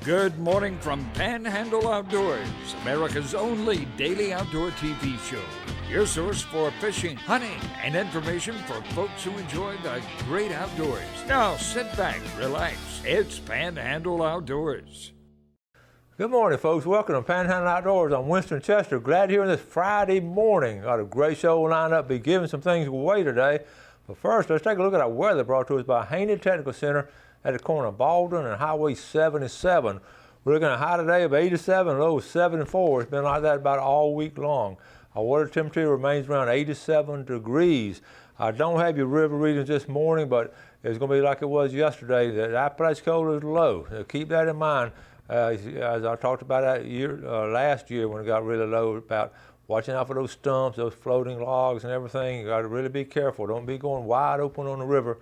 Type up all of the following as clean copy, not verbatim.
Good morning from Panhandle Outdoors, America's only daily outdoor TV show. Your source for fishing, hunting, and information for folks who enjoy the great outdoors. Now sit back, relax. It's Panhandle Outdoors. Good morning, folks. Welcome to Panhandle Outdoors. I'm Winston Chester. Glad you're here this Friday morning. Got a great show lined up. Be giving some things away today. But first, let's take a look at our weather brought to us by Haney Technical Center at the corner of Baldwin and Highway 77. We're looking at a high today of 87, low of 74. It's been like that about all week long. Our water temperature remains around 87 degrees. I don't have your river readings this morning, but it's going to be like it was yesterday. The Apalachicola is low. So keep that in mind. As I talked about that last year when it got really low, about watching out for those stumps, those floating logs and everything. You got to really be careful. Don't be going wide open on the river.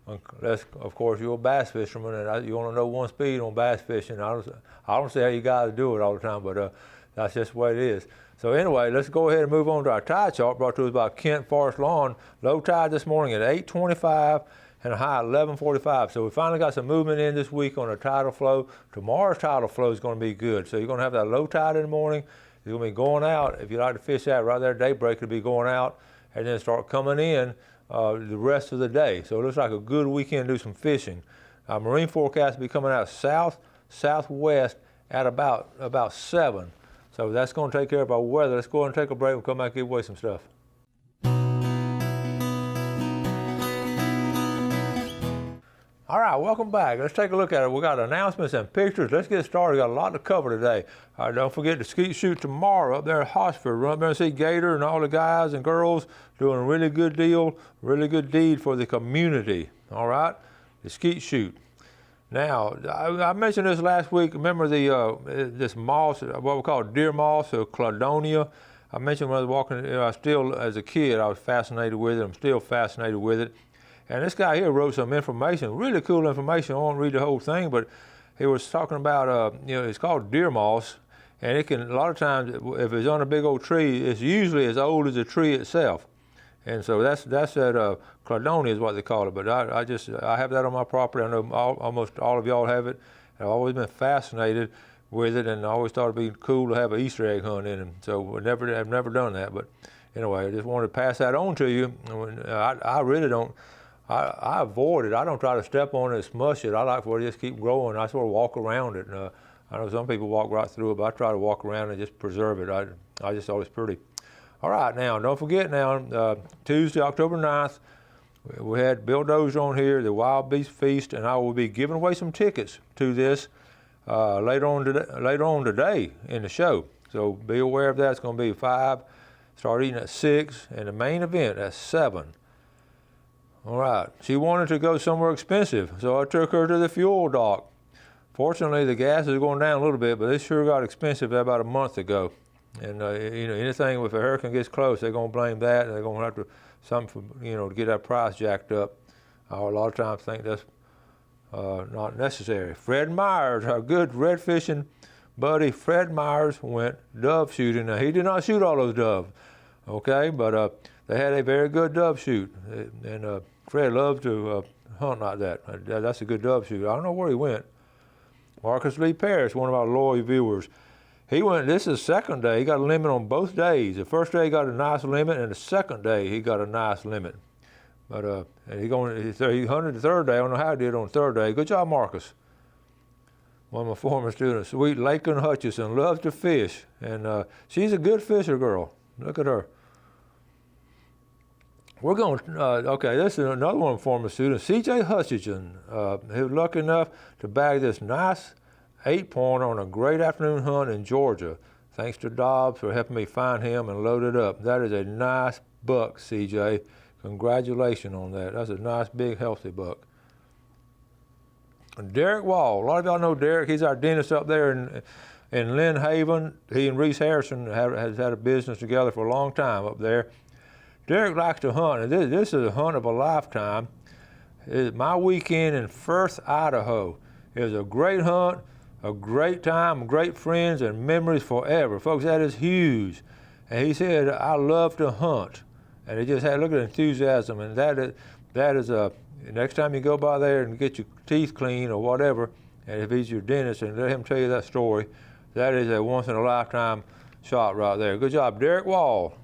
Unless, of course, you're a bass fisherman and you want to know one speed on bass fishing. I don't see how you guys do it all the time, but that's just the way it is. So anyway, let's go ahead and move on to our tide chart brought to us by Kent Forest Lawn. Low tide this morning at 8:25 and a high 11:45. So we finally got some movement in this week on the tidal flow. Tomorrow's tidal flow is going to be good. So you're going to have that low tide in the morning. You're going to be going out. If you like to fish out right there at daybreak, it'll be going out and then start coming in the rest of the day. So it looks like a good weekend to do some fishing. Our marine forecast will be coming out southwest at about 7. So that's going to take care of our weather. Let's go ahead and take a break and come back and give away some stuff. All right, welcome back. Let's take a look at it. We got announcements and pictures. Let's get started. We got a lot to cover today. Don't forget the skeet shoot tomorrow up there at Hosford. Run up there and see Gator and all the guys and girls doing a really good deal, really good deed for the community. All right, the skeet shoot. Now, I mentioned this last week. Remember this moss, what we call deer moss or cladonia? I mentioned when I was walking, as a kid, I was fascinated with it. I'm still fascinated with it. And this guy here wrote some information, really cool information. I won't read the whole thing, but he was talking about, it's called deer moss, and it can, a lot of times, if it's on a big old tree, it's usually as old as the tree itself. And so that's that cladonia is what they call it. But I have that on my property. I know almost all of y'all have it. I've always been fascinated with it, and I always thought it'd be cool to have an Easter egg hunt in it. So I've never done that. But anyway, I just wanted to pass that on to you. I really don't. I avoid it. I don't try to step on it and smush it. I like for it to just keep growing. I sort of walk around it. I know some people walk right through it, but I try to walk around and just preserve it. I just thought it's pretty. All right, now, don't forget now, Tuesday, October 9th, we had Bill Dozier on here, the Wild Beast Feast, and I will be giving away some tickets to this later on today in the show. So be aware of that. It's going to be 5, start eating at 6, and the main event at 7. All right, she wanted to go somewhere expensive, so I took her to the fuel dock. Fortunately, the gas is going down a little bit, but it sure got expensive about a month ago. And anything, if a hurricane gets close, they're going to blame that, and they're going to have to to get that price jacked up. I a lot of times think that's not necessary. Fred Myers, our good red fishing buddy, Fred Myers went dove shooting. Now he did not shoot all those doves, okay, but they had a very good dove shoot, and Fred loves to hunt like that. That's a good dove shoot. I don't know where he went. Marcus Lee Parrish, one of our loyal viewers, he went. This is the second day. He got a limit on both days. The first day he got a nice limit, and the second day he got a nice limit. But and he hunted the third day. I don't know how he did on the third day. Good job, Marcus. One of my former students, sweet Lakeland Hutchison, loves to fish, and she's a good fisher girl. Look at her. We're going, okay, this is another one from a student, C.J. Hutchinson. He was lucky enough to bag this nice 8-pointer on a great afternoon hunt in Georgia. Thanks to Dobbs for helping me find him and load it up. That is a nice buck, C.J. Congratulations on that. That's a nice, big, healthy buck. And Derek Wall, a lot of y'all know Derek. He's our dentist up there in Lynn Haven. He and Reese Harrison has had a business together for a long time up there. Derek likes to hunt, and this is a hunt of a lifetime. My weekend in Firth, Idaho. It was a great hunt, a great time, great friends, and memories forever. Folks, that is huge. And he said, I love to hunt. And he just had, look at the enthusiasm, and that is next time you go by there and get your teeth clean or whatever, and if he's your dentist, and let him tell you that story. That is a once-in-a-lifetime shot right there. Good job, Derek Wall.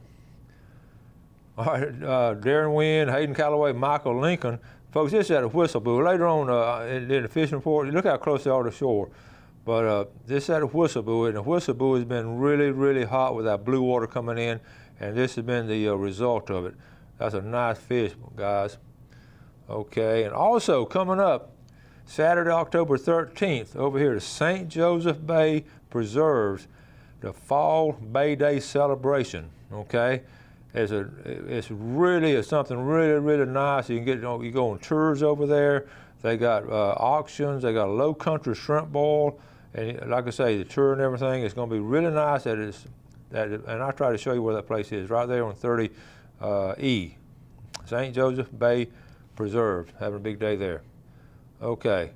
All right, Darren Wynn, Hayden Calloway, Michael Lincoln. Folks, this is at a whistle buoy. Later on in the fishing report, look how close they are to shore. But this is at a whistle buoy, and the whistle buoy has been really, really hot with that blue water coming in, and this has been the result of it. That's a nice fish, guys. Okay, and also coming up, Saturday, October 13th, over here to St. Joseph Bay Preserves, the Fall Bay Day celebration, okay? It's really something really, really nice. You can you go on tours over there. They got auctions. They got a low country shrimp boil, and like I say, the tour and everything is going to be really nice. And I'll try to show you where that place is, right there on 30E, St. Joseph Bay Preserve. Having a big day there. Okay,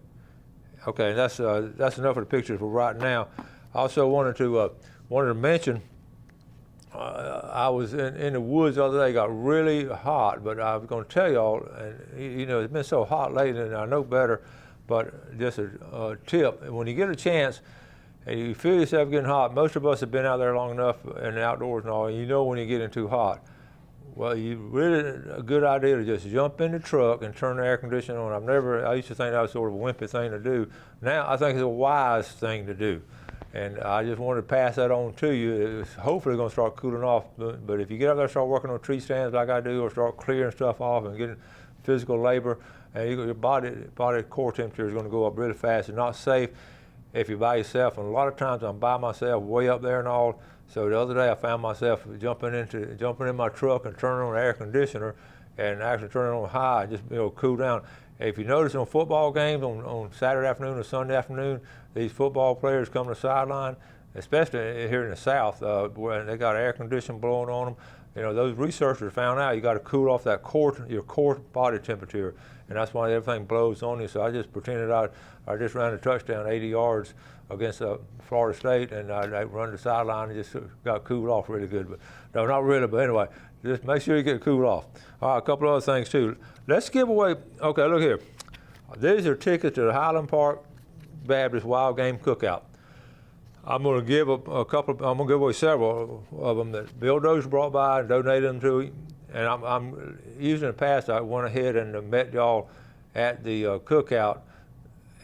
that's enough of the pictures for right now. I also wanted to mention. I was in the woods the other day. It got really hot, but I was going to tell y'all, and you know, it's been so hot lately, and I know better. But just a tip: when you get a chance, and you feel yourself getting hot, most of us have been out there long enough in the outdoors and all, and you know when you're getting too hot. Well, a good idea to just jump in the truck and turn the air conditioning on. I used to think that was sort of a wimpy thing to do. Now I think it's a wise thing to do. And I just wanted to pass that on to you. It's hopefully going to start cooling off. But if you get up there and start working on tree stands like I do, or start clearing stuff off and getting physical labor, and your body core temperature is going to go up really fast. It's not safe if you're by yourself. And a lot of times I'm by myself, way up there and all. So the other day I found myself jumping in my truck and turning on the air conditioner, and actually turning it on high, and just cool down. If you notice on football games on Saturday afternoon or Sunday afternoon, these football players come to the sideline, especially here in the South, where they got air conditioning blowing on them. You know, those researchers found out you got to cool off that your core body temperature, and that's why everything blows on you. So I just pretended I just ran a touchdown 80 yards against Florida State, and I run the sideline and just got cooled off really good. But no, not really, but anyway, just make sure you get cooled off. All right, a couple other things too. Let's give away, okay, look here. These are tickets to the Highland Park Baptist Wild Game Cookout. I'm going to give I'm going to give away several of them that Bill Dozier brought by and donated them to him. And I'm usually in the past, I went ahead and met y'all at the cookout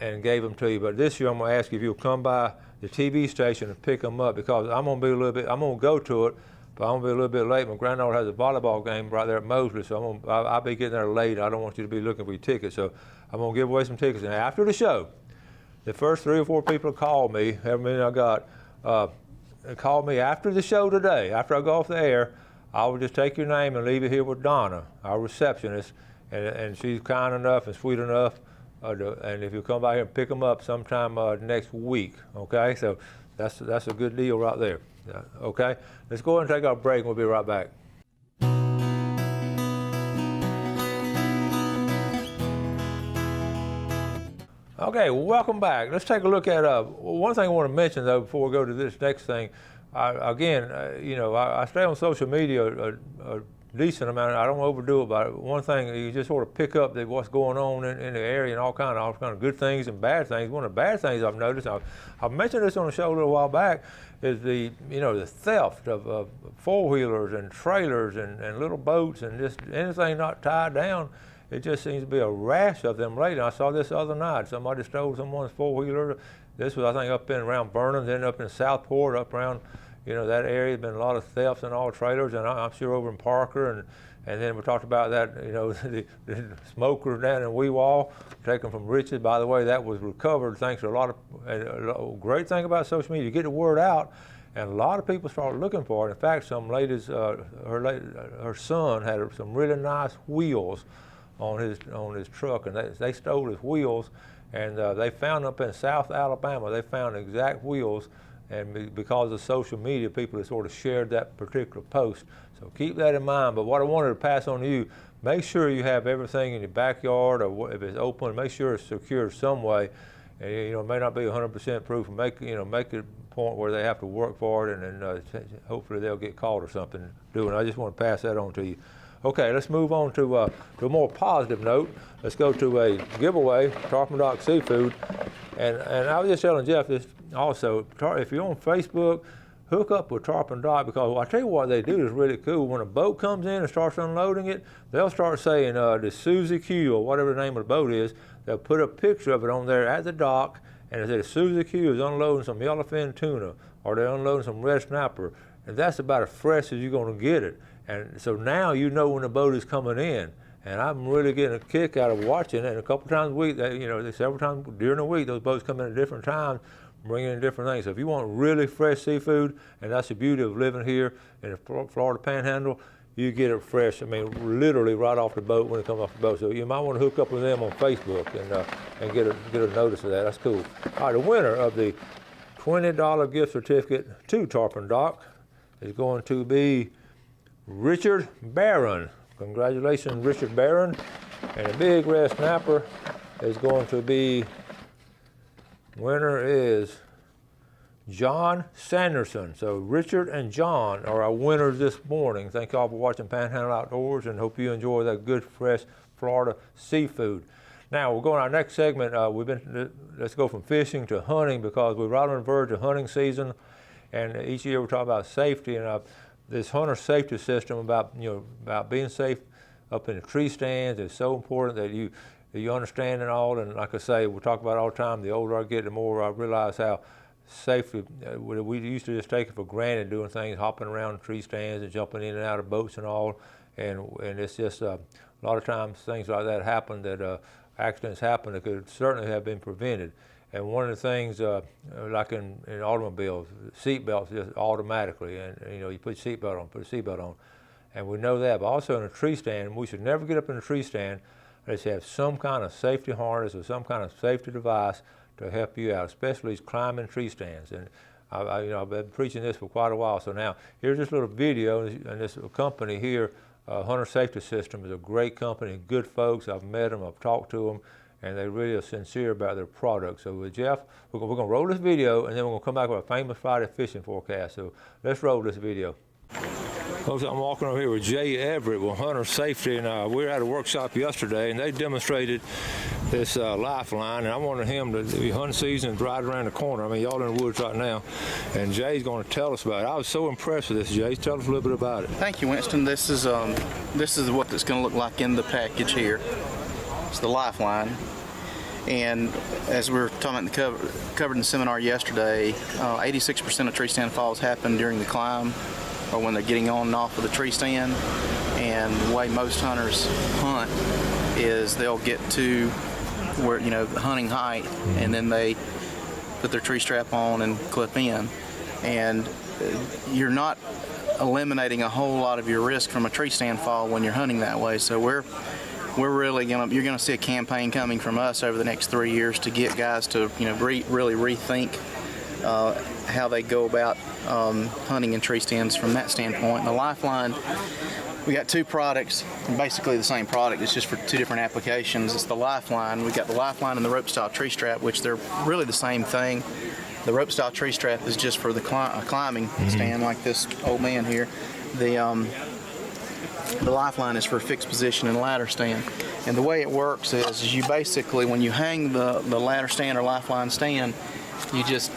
and gave them to you. But this year I'm going to ask you if you'll come by the TV station and pick them up, because I'm going to go to it, but I'm going to be a little bit late. My granddaughter has a volleyball game right there at Mosley, so I'll be getting there late. I don't want you to be looking for your tickets. So I'm going to give away some tickets. And after the show, the first 3 or 4 people to call me, however many I got, call me after the show today, after I go off the air, I will just take your name and leave it here with Donna, our receptionist, and she's kind enough and sweet enough, and if you come by here and pick them up sometime next week, okay? So that's a good deal right there, okay? Let's go ahead and take our break, and we'll be right back. Okay, welcome back. Let's take a look at one thing I want to mention, though, before we go to this next thing. I stay on social media a decent amount. I don't overdo it, but one thing, you just sort of pick up what's going on in the area and all kind of good things and bad things. One of the bad things I've noticed, I've mentioned this on the show a little while back, is the theft of four-wheelers and trailers and little boats and just anything not tied down. It just seems to be a rash of them lately. I saw this other night. Somebody stole someone's four-wheeler. This was, I think, up in around Burnham, then up in Southport, up around, that area. There's been a lot of thefts in all trailers, and I'm sure over in Parker. And then we talked about that, the smoker down in Weewall, taken from Rich's. By the way, that was recovered thanks to a great thing about social media. You get the word out, and a lot of people started looking for it. In fact, some ladies, her son had some really nice wheels on his truck, and they stole his wheels, and they found up in South Alabama, they found exact wheels, and because of social media, people have sort of shared that particular post. So keep that in mind. But what I wanted to pass on to you, make sure you have everything in your backyard, or if it's open, make sure it's secure some way. And, it may not be 100% proof, and make it a point where they have to work for it, and then hopefully they'll get caught or something doing it. I just want to pass that on to you. Okay, let's move on to a more positive note. Let's go to a giveaway, Tarpon Dock Seafood. And I was just telling Jeff this also, if you're on Facebook, hook up with Tarpon Dock, because I tell you what they do is really cool. When a boat comes in and starts unloading it, they'll start saying the Susie Q or whatever the name of the boat is. They'll put a picture of it on there at the dock, and it says Susie Q is unloading some yellowfin tuna, or they're unloading some red snapper, and that's about as fresh as you're going to get it. And so now you know when the boat is coming in. And I'm really getting a kick out of watching it. And a couple times a week, several times during the week, those boats come in at different times, bringing in different things. So if you want really fresh seafood, and that's the beauty of living here in the Florida Panhandle, you get it fresh. I mean, literally right off the boat when it comes off the boat. So you might want to hook up with them on Facebook and get a notice of that. That's cool. All right, the winner of the $20 gift certificate to Tarpon Dock is going to be Richard Barron. Congratulations, Richard Barron. And a big red snapper is going to be, winner is John Sanderson. So Richard and John are our winners this morning. Thank y'all for watching Panhandle Outdoors, and hope you enjoy that good, fresh Florida seafood. Now we're going to our next segment. Let's go from fishing to hunting, because we're right on the verge of hunting season, and each year we talk about safety, and this hunter safety system about being safe up in the tree stands is so important that you understand it all. And like I say, we talk about it all the time. The older I get, the more I realize how safely we used to just take it for granted, doing things, hopping around tree stands and jumping in and out of boats and all. And it's just a lot of times things like that happen, that accidents happen that could certainly have been prevented. And one of the things, like in automobiles, seat belts just automatically, and you put your seatbelt on, and we know that. But also in a tree stand, we should never get up in a tree stand unless you have some kind of safety harness or some kind of safety device to help you out, especially these climbing tree stands. And I've been preaching this for quite a while. So now here's this little video, and this company here, Hunter Safety System, is a great company, good folks. I've met them, I've talked to them, and they really are sincere about their product. So with Jeff, we're going to roll this video, and then we're going to come back with a famous Friday fishing forecast. So let's roll this video. Folks, I'm walking over here with Jay Everett with Hunter Safety, and we were at a workshop yesterday, and they demonstrated this Lifeline, and I wanted him to be hunting season is right around the corner. I mean, y'all in the woods right now, and Jay's going to tell us about it. I was so impressed with this, Jay. Tell us a little bit about it. Thank you, Winston. This is what it's going to look like in the package here. It's the Lifeline. And as we were talking about covered in the seminar yesterday, 86% of tree stand falls happen during the climb or when they're getting on and off of the tree stand. And the way most hunters hunt is they'll get to where, hunting height, and then they put their tree strap on and clip in. And you're not eliminating a whole lot of your risk from a tree stand fall when you're hunting that way. So you're gonna see a campaign coming from us over the next 3 years to get guys to really rethink how they go about hunting in tree stands from that standpoint. And the Lifeline, we got two products, basically the same product. It's just for two different applications. It's the Lifeline. We got the Lifeline and the rope style tree strap, which they're really the same thing. The rope style tree strap is just for the climbing stand, like this old man here. The Lifeline is for fixed position and ladder stand. And the way it works is you basically, when you hang the ladder stand or Lifeline stand, you just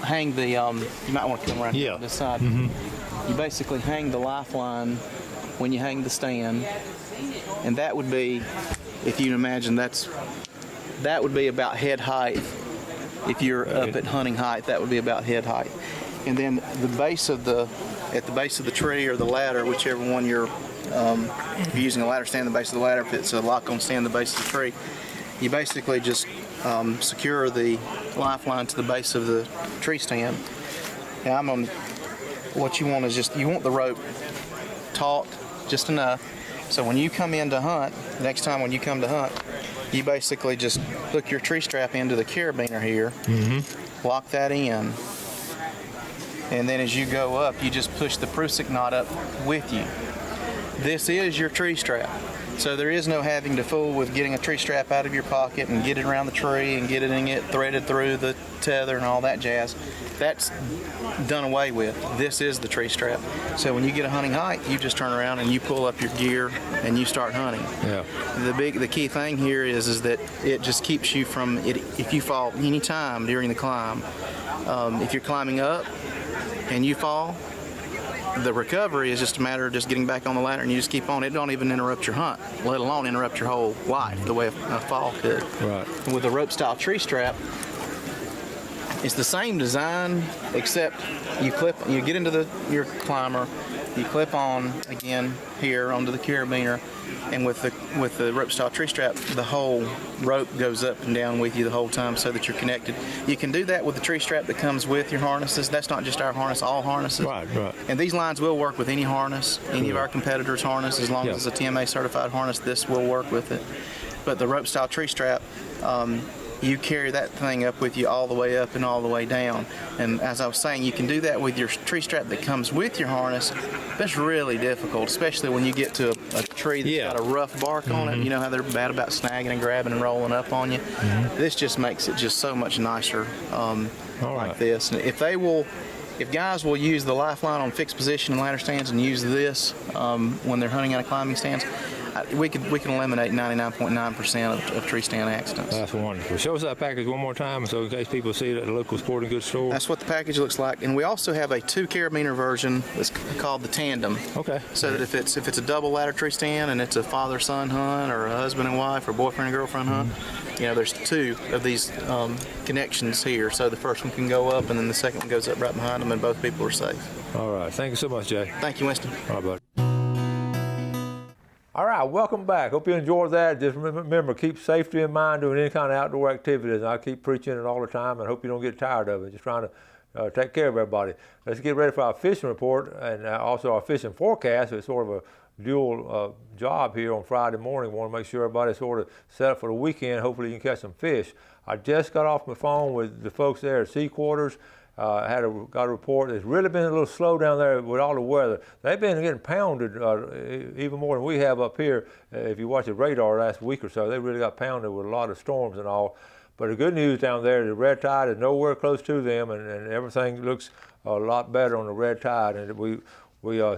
hang the, you might want to come around to this side. You basically hang the Lifeline when you hang the stand. And that would be, if you imagine, that would be about head height. If you're up at hunting height, that would be about head height. And then at the base of the tree or the ladder, whichever one you're if you're using a ladder stand, the base of the ladder, if it's a lock-on stand, the base of the tree, you basically just secure the Lifeline to the base of the tree stand. Now what you want is you want the rope taut just enough, so when you come in to hunt, next time when you come to hunt, you basically just hook your tree strap into the carabiner here, lock that in, and then as you go up, you just push the Prusik knot up with you. This is your tree strap. So there is no having to fool with getting a tree strap out of your pocket and get it around the tree and getting it threaded through the tether and all that jazz. That's done away with. This is the tree strap. So when you get a hunting hike, you just turn around and you pull up your gear and you start hunting. Yeah. The key thing here is that it just keeps you from it. If you fall any time during the climb, if you're climbing up and you fall, the recovery is just a matter of just getting back on the ladder and you just keep on. It don't even interrupt your hunt, let alone interrupt your whole life the way a fall could. Right. And with a rope style tree strap, it's the same design, except you get into your climber, you clip on again here onto the carabiner, and with the rope style tree strap, the whole rope goes up and down with you the whole time so that you're connected. You can do that with the tree strap that comes with your harnesses. That's not just our harness, all harnesses. Right. And these lines will work with any harness, any of our competitors' harness, as long as it's a TMA certified harness, this will work with it. But the rope style tree strap, you carry that thing up with you all the way up and all the way down. And as I was saying, you can do that with your tree strap that comes with your harness. That's really difficult, especially when you get to a tree that's got a rough bark on it. You know how they're bad about snagging and grabbing and rolling up on you. This just makes it just so much nicer like this. And if guys will use the Lifeline on fixed position and ladder stands and use this when they're hunting out of climbing stands, we can eliminate 99.9% of tree stand accidents. That's wonderful. Show us that package one more time so in case people see it at the local sporting goods store. That's what the package looks like. And we also have a 2 carabiner version that's called the Tandem. Okay. So that if it's a double ladder tree stand and it's a father-son hunt or a husband and wife or boyfriend and girlfriend hunt, there's 2 of these connections here. So the first one can go up and then the second one goes up right behind them and both people are safe. All right. Thank you so much, Jay. Thank you, Winston. All right, buddy. All right, welcome back. Hope you enjoyed that. Just remember, keep safety in mind doing any kind of outdoor activities. I keep preaching it all the time and hope you don't get tired of it. Just trying to take care of everybody. Let's get ready for our fishing report and also our fishing forecast. It's sort of a dual job here on Friday morning. We want to make sure everybody's sort of set up for the weekend. Hopefully you can catch some fish. I just got off my phone with the folks there at Sea Quarters. Got a report. It's really been a little slow down there with all the weather. They've been getting pounded even more than we have up here. If you watch the radar last week or so, they really got pounded with a lot of storms and all. But the good news down there, the red tide is nowhere close to them, and everything looks a lot better on the red tide. And we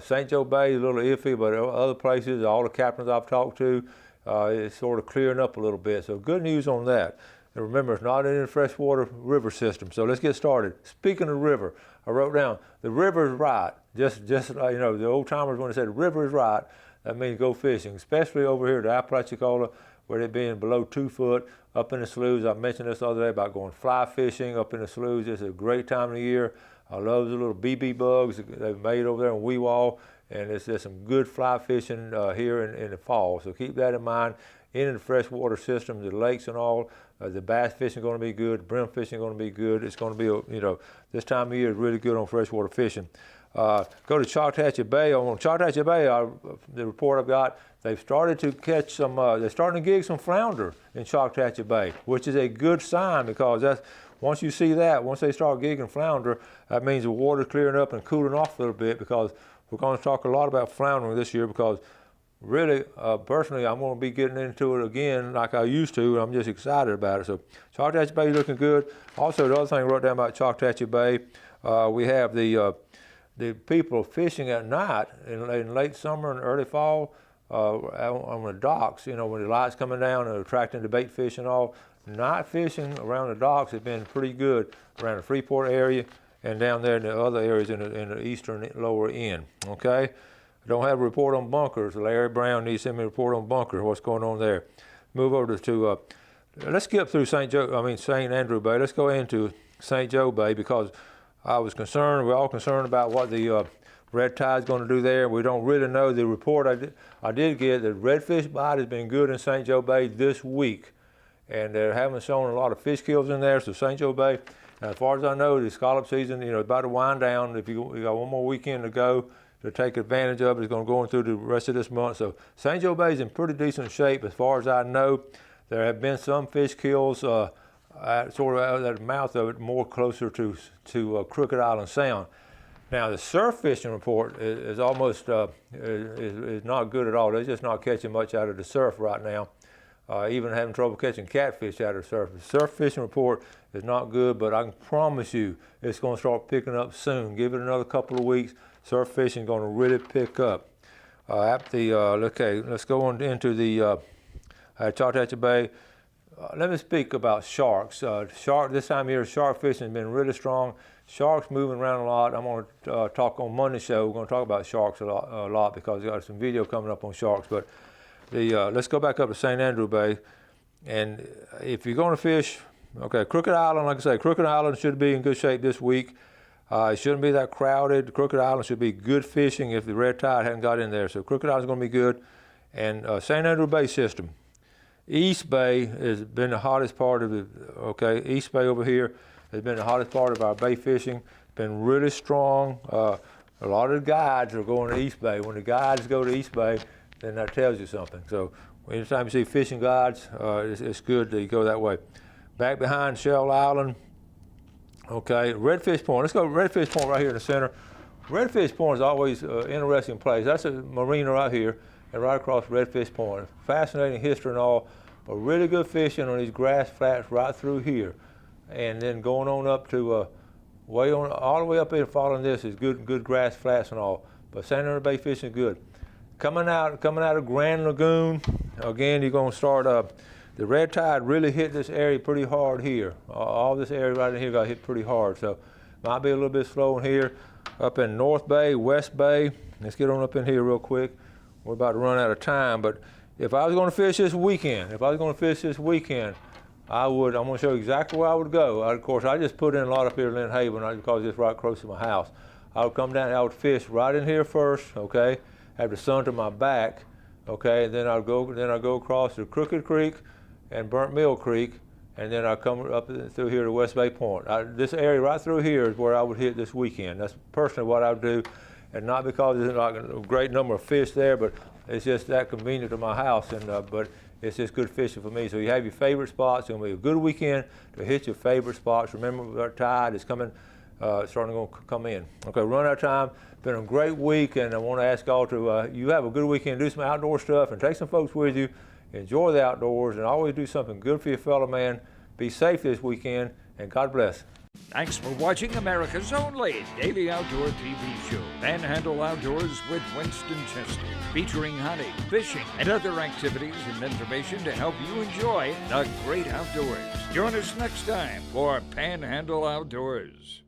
St. Joe Bay is a little iffy, but other places, all the captains I've talked to, it's sort of clearing up a little bit. So good news on that. And remember, it's not in the freshwater river system. So let's get started. Speaking of river, I wrote down, the river is right. Just the old timers when they said the river is right, that means go fishing, especially over here at Apalachicola, where they're being below 2 foot, up in the sloughs. I mentioned this the other day about going fly fishing up in the sloughs. It's a great time of the year. I love the little BB bugs they've made over there in Weewall, and there's some good fly fishing here in the fall. So keep that in mind. In the freshwater systems, the lakes and all, the bass fishing is going to be good, brim fishing is going to be good. It's going to be, this time of year is really good on freshwater fishing. Go to Choctawhatchee Bay. On Choctawhatchee Bay, the report I've got, they've started to catch some, they're starting to gig some flounder in Choctawhatchee Bay, which is a good sign because once you see that, once they start gigging flounder, that means the water's clearing up and cooling off a little bit because we're going to talk a lot about floundering this year because really, personally, I'm going to be getting into it again like I used to, and I'm just excited about it. So Choctawhatchee Bay is looking good. Also, the other thing I wrote down about Choctawhatchee Bay, we have the people fishing at night in late summer and early fall on the docks, when the light's coming down and attracting the bait fish and all. Night fishing around the docks has been pretty good around the Freeport area and down there in the other areas in the eastern lower end, okay? I don't have a report on bunkers. Larry Brown needs to send me a report on bunkers, what's going on there. Move over to let's skip through St. Andrew Bay. Let's go into St. Joe Bay because I was concerned, we're all concerned about what the red tide's going to do there. We don't really know. The report I did get, the redfish bite has been good in St. Joe Bay this week. And they haven't shown a lot of fish kills in there, so St. Joe Bay, as far as I know, the scallop season, about to wind down. If you got one more weekend to go to take advantage of it, it's going to go on through the rest of this month. So St. Joe Bay is in pretty decent shape as far as I know. There have been some fish kills sort of at the mouth of it, more closer to Crooked Island Sound. Now the surf fishing report is almost is not good at all. They're just not catching much out of the surf right now. Even having trouble catching catfish out of the surf. The surf fishing report is not good, but I can promise you it's going to start picking up soon. Give it another couple of weeks. Surf fishing is going to really pick up. Okay, let's go on into the Chautauqua Bay. Let me speak about sharks. This time of year, shark fishing has been really strong. Sharks moving around a lot. I'm going to talk on Monday's show. We're going to talk about sharks a lot because we got some video coming up on sharks. But let's go back up to St. Andrew Bay. And if you're going to fish, okay, Crooked Island, like I say, Crooked Island should be in good shape this week. It shouldn't be that crowded. Crooked Island should be good fishing if the red tide hadn't got in there. So Crooked Island's going to be good. And St. Andrew Bay system. East Bay has been the hottest part of the, okay, East Bay over here has been the hottest part of our bay fishing. Been really strong. A lot of the guides are going to East Bay. When the guides go to East Bay, then that tells you something. So anytime you see fishing guides, it's good that you go that way. Back behind Shell Island, okay, Redfish Point. Let's go to Redfish Point right here in the center. Redfish Point is always an interesting place. That's a marina right here. And right across Redfish Point. Fascinating history and all, but really good fishing on these grass flats right through here. And then going on up to all the way up here following this is good grass flats and all. But St. Andrew Bay fishing is good. Coming out of Grand Lagoon, again you're going to start the red tide really hit this area pretty hard here. All this area right in here got hit pretty hard. So might be a little bit slow in here. Up in North Bay, West Bay. Let's get on up in here real quick. We're about to run out of time, but if I was going to fish this weekend, I'm going to show you exactly where I would go. Of course, I just put in a lot up here in Lynn Haven because it's right close to my house. I would come down and I would fish right in here first, okay, have the sun to my back, okay, and then I'd go across to Crooked Creek and Burnt Mill Creek, and then I'd come up through here to West Bay Point. This area right through here is where I would hit this weekend. That's personally what I would do. And not because there's like a great number of fish there, but it's just that convenient to my house. But it's just good fishing for me. So you have your favorite spots. It's going to be a good weekend to hit your favorite spots. Remember, our tide is coming, starting to come in. Okay, run out of time. Been a great week, and I want to ask y'all to you have a good weekend. Do some outdoor stuff and take some folks with you. Enjoy the outdoors, and always do something good for your fellow man. Be safe this weekend, and God bless. Thanks for watching America's only daily outdoor TV show, Panhandle Outdoors with Winston Chester, featuring hunting, fishing, and other activities and information to help you enjoy the great outdoors. Join us next time for Panhandle Outdoors.